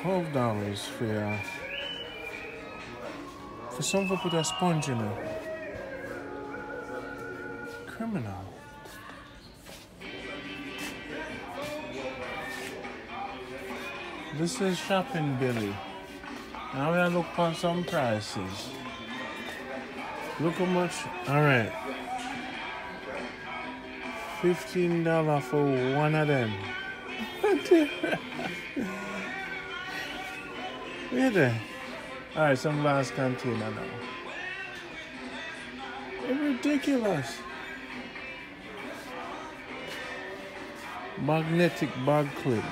$12 for something to put a sponge in it. Criminal. This is Shopping Billy. Now we look for some prices. Look how much. Alright. $15 for one of them. Wait there. Alright, some last container now. It's ridiculous. Magnetic bag clip.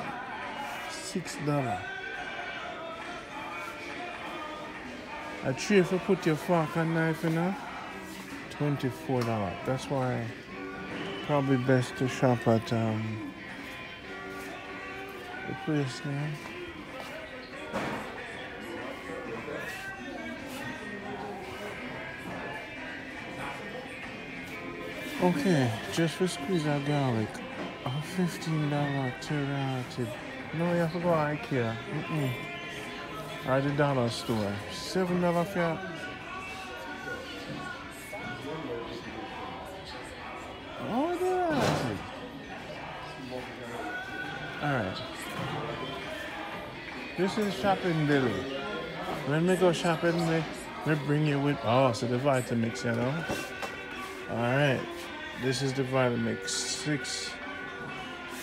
$6. A tray for put your fork and knife in there. $24. That's why probably best to shop at the place now. Okay, just for squeeze out garlic. A $15 teriyaki. No, you have to go IKEA. Or the dollar store. $7 for oh, there. Alright. This is Shopping Billy. When we go shopping, we bring you with so the Vitamix, you know. Alright. This is the Vitamix.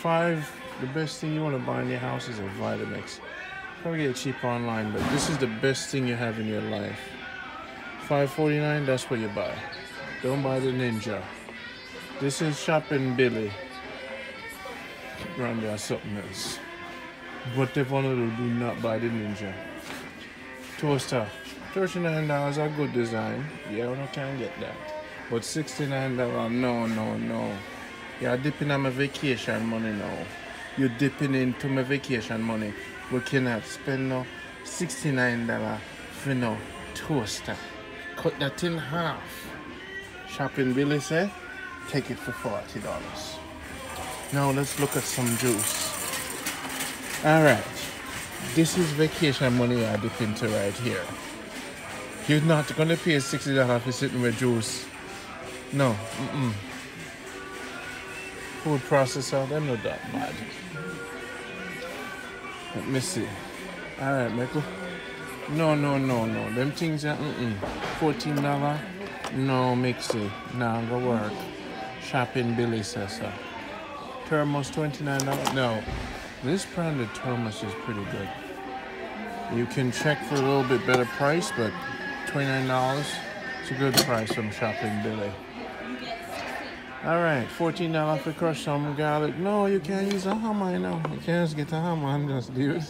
$5. The best thing you want to buy in your house is a Vitamix. Probably get it cheap online, but this is the best thing you have in your life. $5.49, that's what you buy. Don't buy the Ninja. This is Shopping Billy. Around there something else. Whatever one of them, do not buy the Ninja. Toaster. $39, a good design. Yeah, we can't get that. But $69, no. You're dipping on my vacation money now. You're dipping into my vacation money. We cannot spend no $69 for no toaster. Cut that in half. Shopping Billy said, take it for $40. Now let's look at some juice. Alright. This is vacation money I dip into right here. You're not going to pay $60 for sitting with juice. No. Food processor, they're not that bad. Let me see. Alright, Michael. No. Them things are $14. No, mixy. Nah, go work. Shopping Billy says so. Thermos $29. No. This branded thermos is pretty good. You can check for a little bit better price, but $29. It's a good price from Shopping Billy. Alright, $14 for crush some garlic. No, you can't use a hammer, you know. You can't just get a hammer and just do it.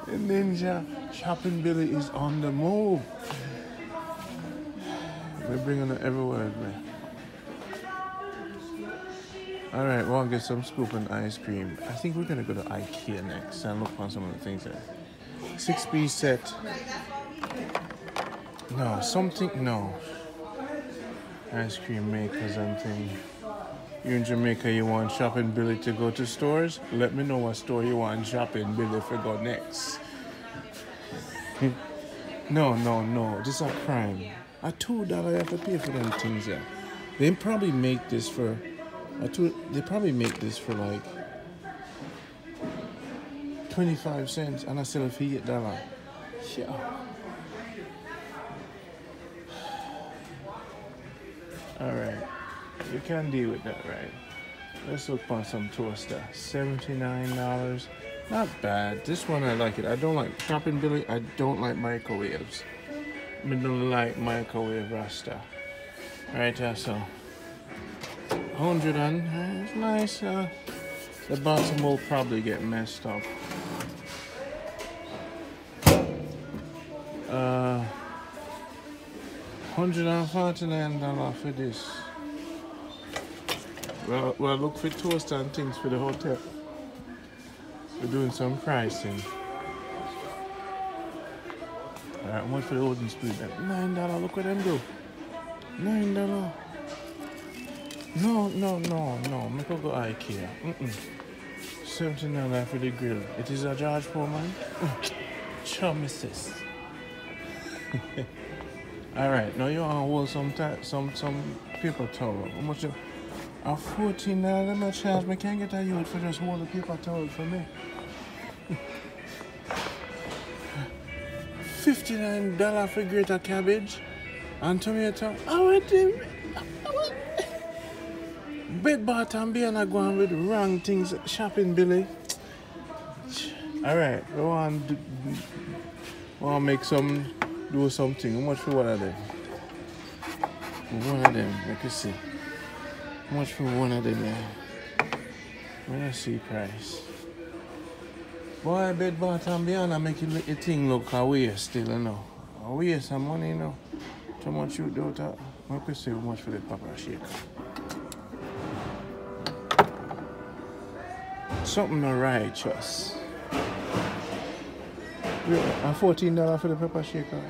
The Ninja Shopping Billy is on the move. We're bringing it everywhere with me. Alright, we'll get some scoop and ice cream. I think we're going to go to IKEA next and look on some of the things there. 6-piece set. No. Ice cream makers and things. You're in Jamaica, you want Shopping Billy to go to stores? Let me know what store you want Shopping Billy to go next. No. This is a crime. A $2 you have to pay for them things there. They probably make this for like 25 cents and I sell it for $8. Yeah. Alright, you can deal with that, right? Let's look for some toaster. $79. Not bad. This one I like it. I don't like Shopping Billy. I don't like microwaves. I don't like microwave Rasta. Alright, so 100 and it's nice. The bottom will probably get messed up. $149 for this. Well, look for toast and things for the hotel. We're doing some pricing. Alright, one for the wooden spoon. $9. Look what them do. $9. No. Make her go IKEA. $17 for the grill. It is a George Foreman. Chum sis. Alright, now you want to hold some paper towel. How much? A $14 my charge. I can't get a youth for just hold the paper towel for me. $59 for grated cabbage and tomato. I want to. Bed Bath and Beyond are going with wrong things. Shopping, Billy. Alright, we want to make do something. How much for one of them? One of them, let me see. How much for one of them, yeah? Let me see price. Boy, Bed Bath and Beyond are making the thing look a waste still, you know. A waste of money, you know. Too much you do that. Let me see how much for the pepper shaker. Something not righteous. And $14 for the pepper shaker.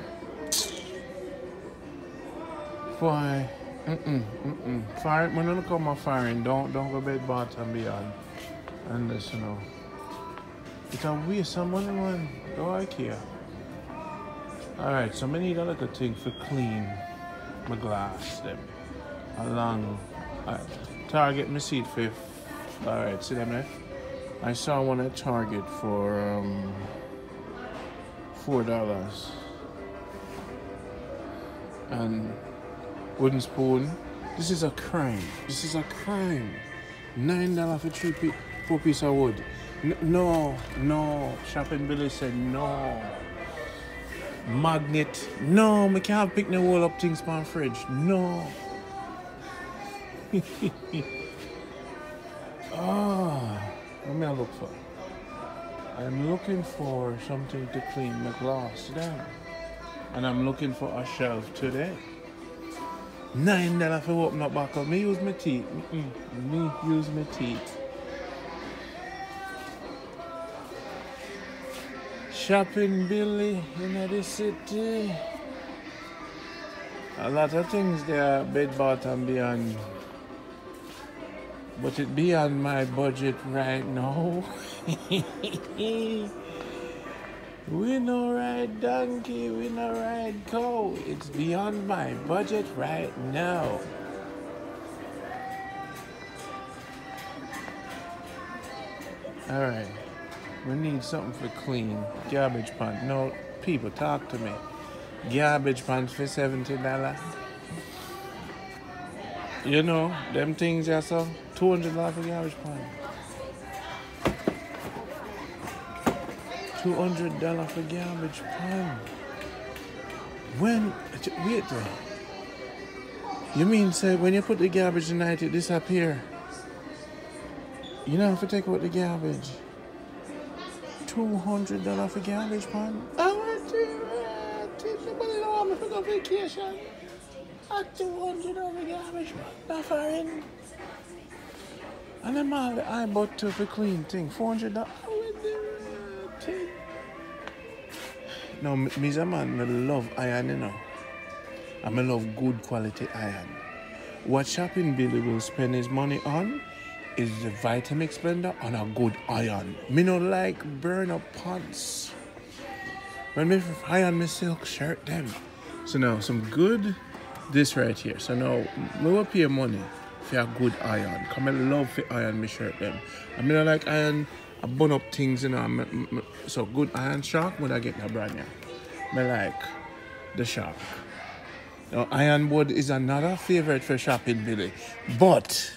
Boy, Fire, when I come off firing, don't go Bed Bath and Beyond. And this, you know. It's a waste of money, man. Don't I care. Alright, so I need a little thing for clean my glass them. Along Target my seat for. Alright, see them there? I saw one at Target for $4. And wooden spoon. This is a crime. This is a crime. $9 for 4 pieces of wood. No. Shopping Billy said no. Magnet. No, I can't pick no wall up things from fridge. No. What am I look for? I'm looking for something to clean my glass down. And I'm looking for a shelf today. $9 for open up back up. Me use my teeth. Me use my teeth. Shopping Billy in the city. A lot of things there, Bed Bath and Beyond. But it beyond my budget right now. We no ride donkey, we no ride cow. It's beyond my budget right now. Alright. We need something for clean. Garbage pan. No, people, talk to me. Garbage pans for $70. You know, them things are so $200 for garbage pan. $200 for garbage pan. When, wait there. You mean say when you put the garbage in it disappear? You don't have to take out the garbage. $200 for garbage pan? I want to nobody know I'm going on vacation. At $200 garbage pan. Not foreign. And I'm all the I bought to for clean thing. $400. No, me's a man, I love iron, you know. I love good quality iron. What Shopping Billy will spend his money on is the Vitamix blender and a good iron. Me no like burn up pants. When me iron my silk shirt them. So now some good this right here. So now me will pay money for a good iron. Cause I love to iron my shirt them. I mean I like iron. I burn up things, you know. So good iron shark when I get my brand new. I like the shark. Now iron board is another favorite for Shopping Billy. But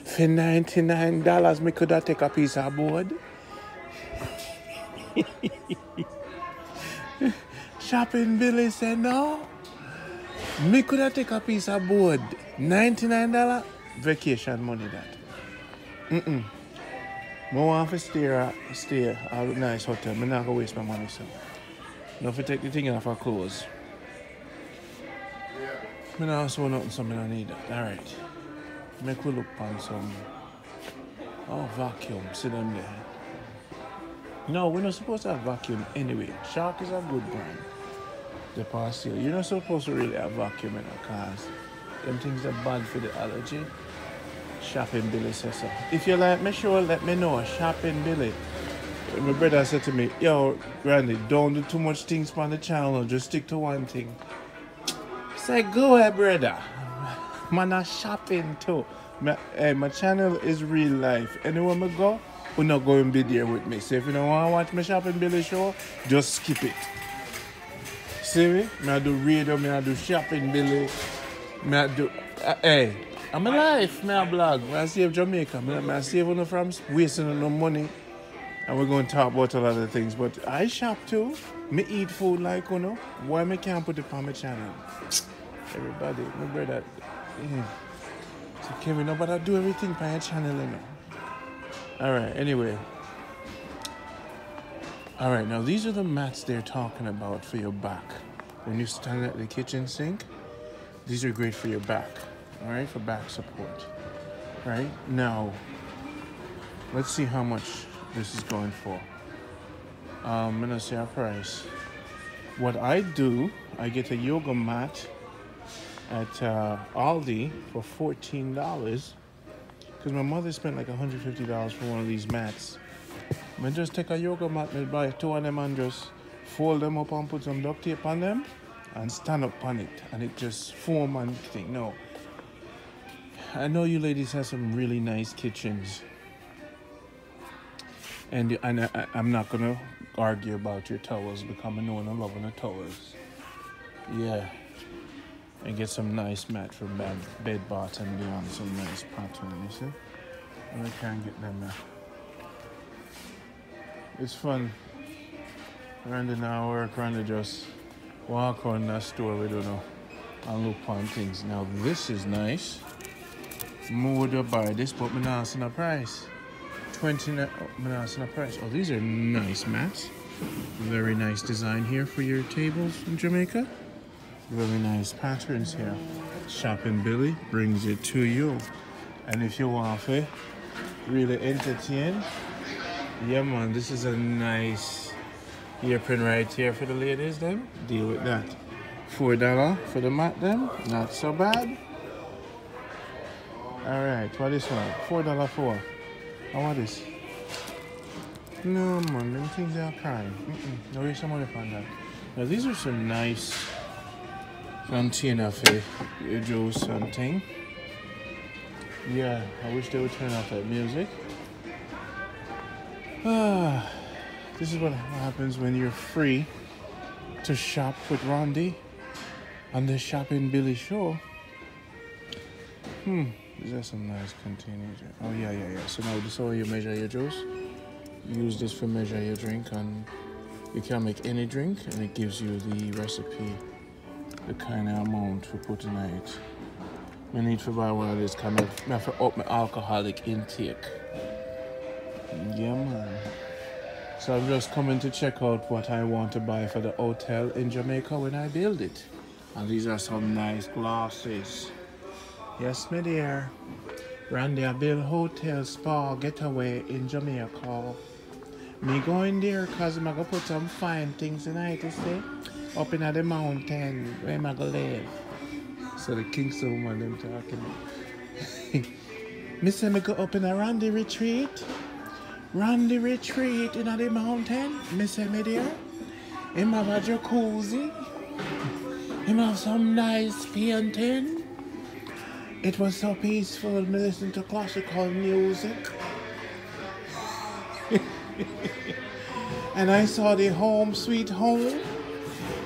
for $99 me could have take a piece of board. Shopping Billy said no. Me could have take a piece of board. $99 vacation money that. I want to stay at a nice hotel. I'm not going to waste my money, so. Now if I take the thing off our clothes. I don't also nothing, so I don't need that. Alright. Make we look on some. Oh, vacuum. See them there. No, we're not supposed to have vacuum anyway. Shark is a good brand. The parcel. You're not supposed to really have vacuum in a cars. Them things are bad for the allergy. Shopping Billy says so. If you like me show, let me know. Shopping Billy. My brother said to me, yo, Randy, don't do too much things on the channel. Just stick to one thing. Say, go ahead, brother. Man, I'm shopping too. My channel is real life. Anywhere I go, we're not going to be there with me. So if you don't want to watch my Shopping Billy show, just skip it. See me? I do radio, I do Shopping Billy. I do... hey, I'm alive. I blog. I save Jamaica. I save enough from wasting no money. And we're going to talk about a lot of things. But I shop too. Me eat food like, you know. Why me can't put it on my channel? Everybody, my brother. So Kevin, no, but I do everything on your channel, you know. Alright, anyway. Alright, now these are the mats they're talking about for your back. When you stand at the kitchen sink, these are great for your back. Alright, for back support. Right? Now, let's see how much this is going for. I'm gonna say our price. What I do, I get a yoga mat at Aldi for $14 because my mother spent like $150 for one of these mats. I just take a yoga mat and buy two of them and just fold them up and put some duct tape on them and stand up on it and it just foam and thing. No, I know you ladies have some really nice kitchens. And I'm not going to argue about your towels because I know I'm loving the towels. Yeah. And get some nice mat from Bed Bath and Beyond. Some nice pattern, you see? And I can't get them now. It's fun. Randy now work, Randy just walk around that store, we don't know, and look on things. Now this is nice. More to buy this, but I'm not seeing a price. Oh, these are nice mats. Very nice design here for your tables in Jamaica. Really nice patterns here. Shopping Billy brings it to you. And if you want to really entertain, yeah man, this is a nice earpin right here for the ladies then. Deal with that. $4 for the mat then. Not so bad. Alright, what is one? $4 for. How about this? No man, them things are crying. No waste some money on that. Now these are some nice container for your juice and thing. Yeah, I wish they would turn off that music. This is what happens when you're free to shop with Randy on the Shopping Billy show. These are some nice containers. Oh yeah. So now this is how you measure your juice. You use this for measure your drink, and you can make any drink, and it gives you the recipe, the kind of amount for putting in it. I need to buy one of these kind of I have to up my alcoholic intake. Yeah man. So I'm just coming to check out what I want to buy for the hotel in Jamaica when I build it. And these are some nice glasses. Yes, my dear. Randy, I build hotel spa getaway in Jamaica. Me going there because I'm going to put some fine things tonight, you see? Up in the mountain where I'm going to live. So the Kingston woman them talking. Me say me go up in a Randy retreat. Randy retreat in the mountain. Me say me there. Him have a jacuzzi. Him have some nice painting. It was so peaceful. Me listen to classical music. And I saw the home, sweet home.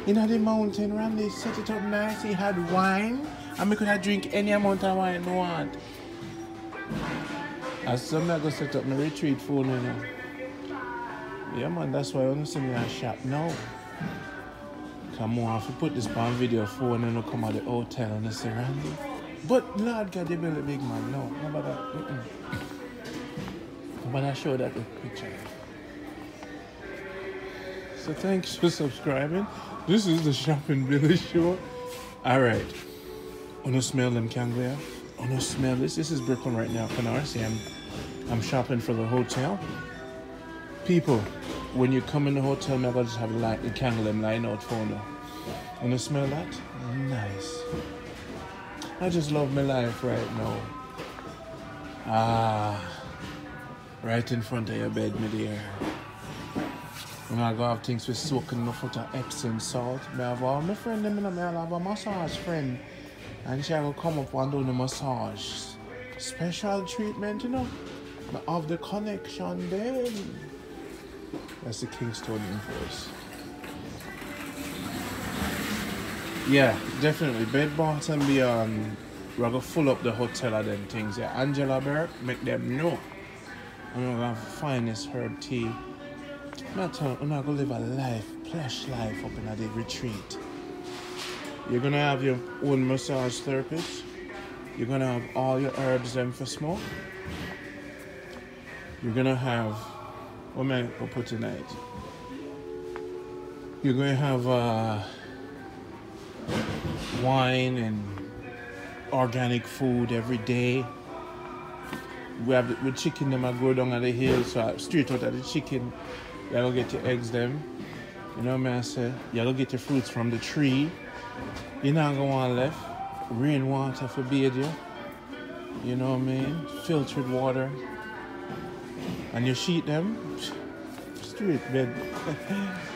In the mountain, Randy set it up nice. He had wine. And me could have drink any amount of wine I want. As some I go set up my retreat phone, you know. Yeah man, that's why I want to see me at shop now. Come on, if you put this on video phone and you come at the hotel and you say Randy. But Lord God, you build a big man. No, how about that? How about I show that with picture? So thanks for subscribing. This is the Shopping Billy show. Alright. Wanna smell them candles? Wanna smell this? This is Brooklyn right now. Can I see I'm shopping for the hotel. People, when you come in the hotel, I'm gonna just have the candle them line out for now. Wanna smell that? Nice. I just love my life right now. Ah, right in front of your bed, my dear. When I go have things with soaking my foot of Epsom salt. I have all my friend, I have a massage friend. And she will come up and do the massage. Special treatment, you know. Of the connection then. That's the Kingstonian voice. Yeah, definitely. Bed bath and beyond. We're gonna fill up the hotel of them things. Yeah, Angela Burke, make them know. I'm gonna find this herb tea. I'm not gonna live a life, plush life up in the retreat. You're gonna have your own massage therapist. You're gonna have all your herbs them for smoke. You're gonna have, what am I gonna put tonight? You're gonna have wine and organic food every day. We have the chicken them I grow down at the hill, so straight out of the chicken, you're gonna get your eggs them. You know what I say? You're gonna get your fruits from the tree. You're not gonna want left. Rainwater for bathe you. You know what I mean? Filtered water. And you sheet them. Straight bed.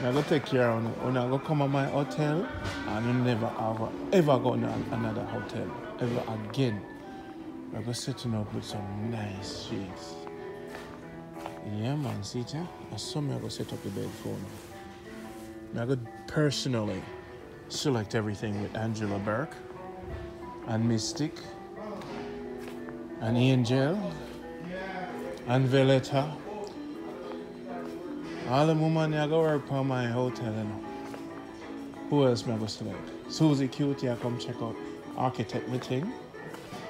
I'm gonna take care of them. I'm gonna come to my hotel and you never ever go to another hotel. Ever again. I'm gonna setting up with some nice sheets. Yeah man, see it? I saw me gonna set up the bed for me. I'm gonna personally select everything with Angela Burke and Mystic and Angel and Violetta. All the women I go work for my hotel, you know. Who else may I go select? Susie Cutie, I come check out architect meeting.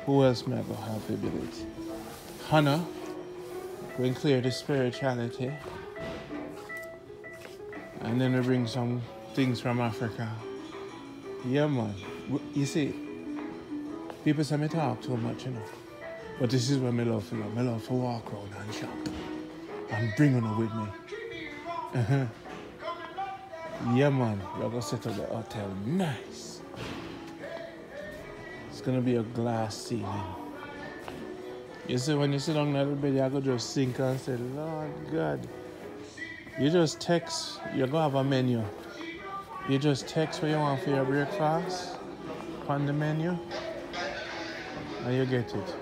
Who else may I go help you build it? Hannah, go and clear the spirituality. And then we bring some things from Africa. Yeah, man. You see, people say me talk too much, you know. But this is what I love to do. I love to walk around and shop. And bring them with me. Yeah, man. We're going to set up the hotel. Nice. It's going to be a glass ceiling. You see, when you sit down in the bed, you're going to just think and say, Lord God. You just text. You're going to have a menu. You just text what you want for your breakfast on the menu and you get it.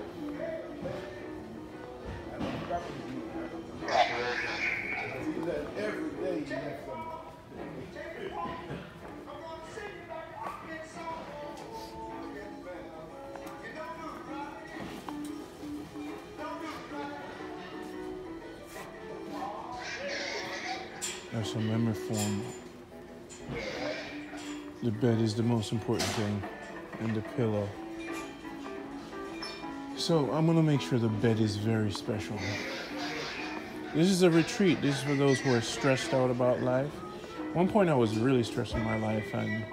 There's some memory foam. The bed is the most important thing, and the pillow. So I'm gonna make sure the bed is very special. This is a retreat. This is for those who are stressed out about life. At one point I was really stressing my life, and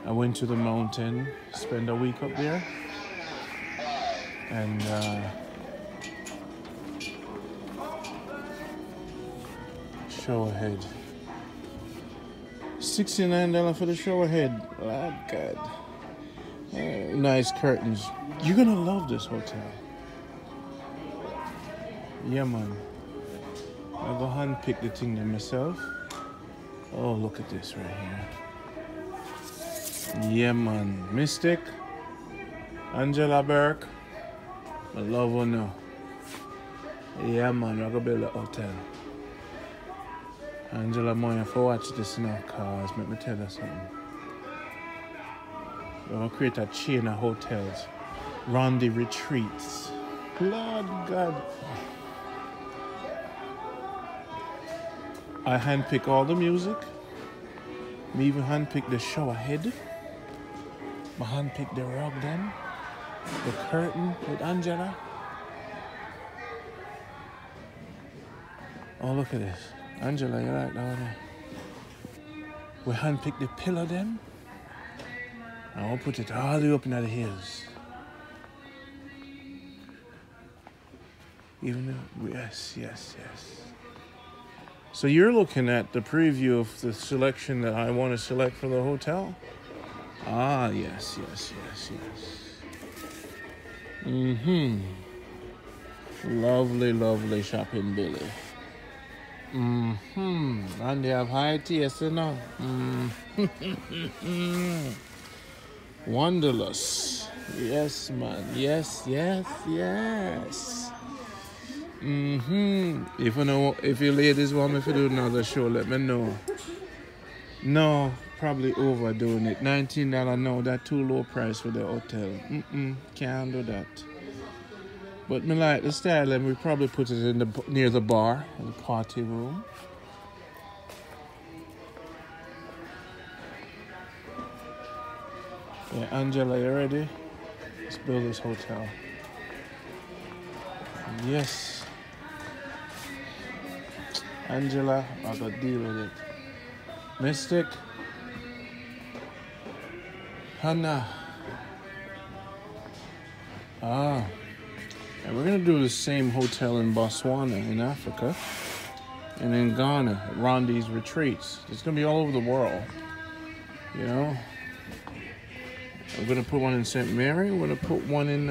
I went to the mountain, spent a week up there, and shower head. $69 for the shower head. Oh God. Nice curtains. You're gonna love this hotel. Yeah, man. I'll go handpick the thing there myself. Oh, look at this right here. Yeah, man. Mystic. Angela Burke. I love her now. Yeah, man. I'll go build a hotel. Angela Moya, for watch this now, cause let me tell you something. We're gonna create a chain of hotels. Randy Retreats. Lord God. I handpick all the music. Me even handpick the shower head. I handpick the rug then. The curtain with Angela. Oh, look at this. Angela, you like that one? We handpick the pillow then. And we'll put it all the way up in the hills. Even though, yes. So you're looking at the preview of the selection that I want to select for the hotel? Ah, yes. Lovely, lovely shopping Billy. And they have high taste, you know. Wonderless. Yes, man. Yes, yes, yes. If you know, if you ladies want me to do another show, let me know. No, probably overdoing it. $19, no, that too low price for the hotel. Can't do that. But me like the style, and we probably put it in the near the bar, in the party room. Yeah, Angela, you ready? Let's build this hotel. Yes. Angela, I got to deal with it. Mystic. Hannah. And we're going to do the same hotel in Botswana, in Africa. And in Ghana, at Rondi's Retreats. It's going to be all over the world. You know? We're going to put one in St. Mary. We're going to put one in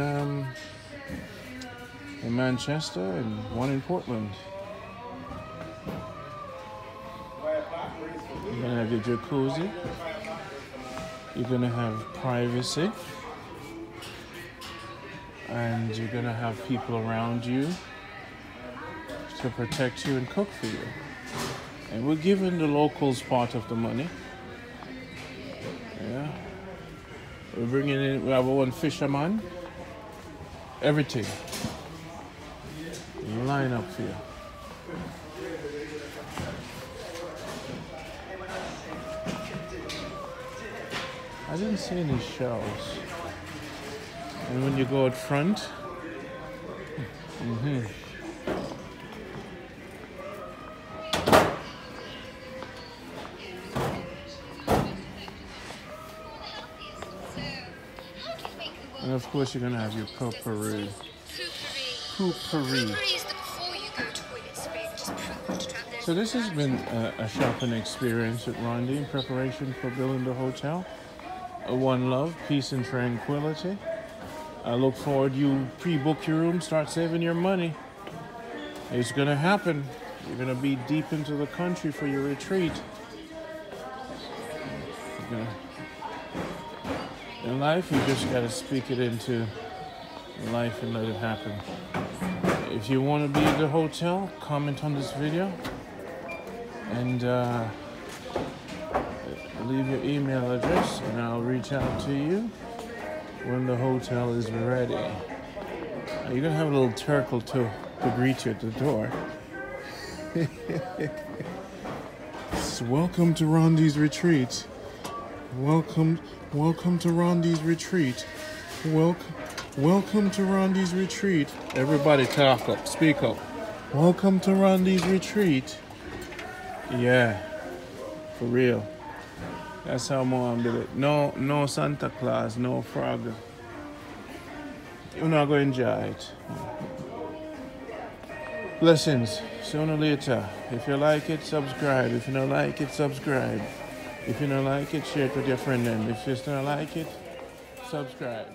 Manchester and one in Portland. You're going to have your jacuzzi. You're going to have privacy. And you're going to have people around you to protect you and cook for you. And we're giving the locals part of the money. Yeah. We're bringing in, we have one fisherman. Everything. Line up for you. I didn't see any shells. And when you go out front, and of course you're going to have your potpourri. So this has been a shopping experience at Rondi in preparation for building the hotel. One love, peace and tranquility. I look forward, you pre-book your room, start saving your money. It's going to happen. You're going to be deep into the country for your retreat. In life, you just got to speak it into life and let it happen. If you want to be at the hotel, comment on this video and leave your email address and I'll reach out to you when the hotel is ready. You're going to have a little turtle to greet you at the door. So welcome to Rondi's Retreat. Welcome to Rondi's Retreat. Welcome to Rondi's Retreat. Everybody talk up, speak up. Welcome to Rondi's Retreat. Yeah, for real. That's how Mom did it. No Santa Claus, no frog. You're not going to enjoy it. Blessings. Sooner or later. If you like it, subscribe. If you don't like it, subscribe. If you don't like it, share it with your friend. And if you still don't like it, subscribe.